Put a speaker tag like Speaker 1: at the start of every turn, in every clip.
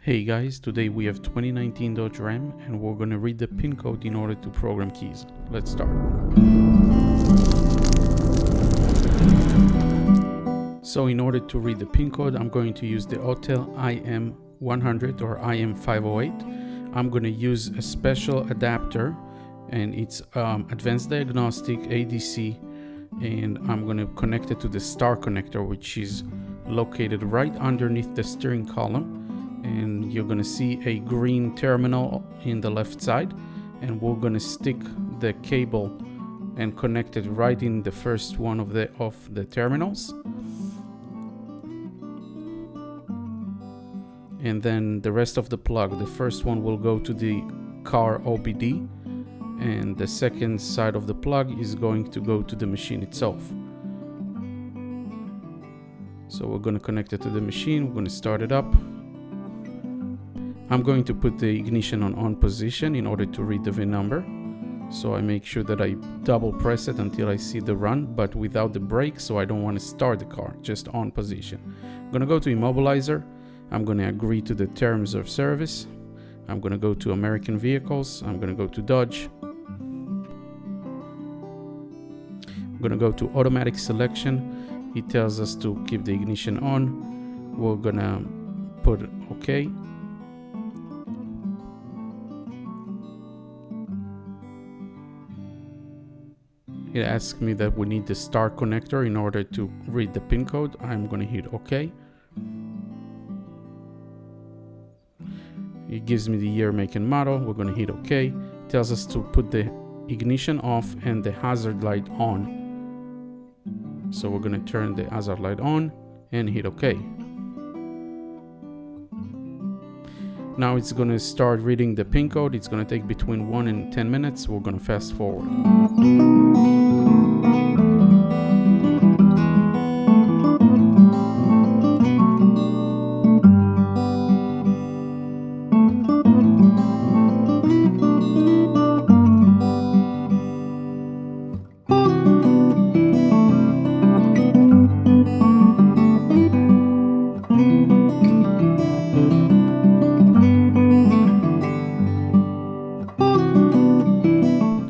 Speaker 1: Hey guys, today we have 2019 Dodge Ram and we're going to read the pin code in order to program keys. Let's start. So in order to read the pin code, I'm going to use the Autel IM100 or IM508. I'm going to use a special adapter and it's Advance Diagnostics ADC, and I'm going to connect it to the star connector, which is located right underneath the steering column. And you're going to see a green terminal in the left side, and we're going to stick the cable and connect it right in the first one of the terminals, and then the rest of the plug, the first one will go to the car OBD and the second side of the plug is going to go to the machine itself. So we're going to connect it to the machine. We're going to start it up. I'm going to put the ignition on position in order to read the VIN number. So I make sure that I double press it until I see the run, but without the brake, so I don't want to start the car, just on position. I'm going to go to immobilizer. I'm going to agree to the terms of service. I'm going to go to American Vehicles. I'm going to go to Dodge. I'm going to go to automatic selection. It tells us to keep the ignition on. We're going to put OK. It asks me that we need the star connector in order to read the pin code. I'm going to hit OK. It gives me the year, make, and model. We're going to hit OK. It tells us to put the ignition off and the hazard light on. So we're going to turn the hazard light on and hit OK. Now it's going to start reading the pin code. It's going to take between 1 and 10 minutes. We're going to fast forward.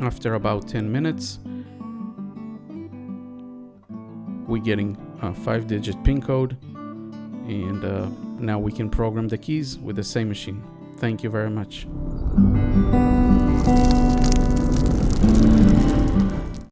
Speaker 1: After about 10 minutes, we're getting a 5-digit pin code, and now we can program the keys with the same machine. Thank you very much.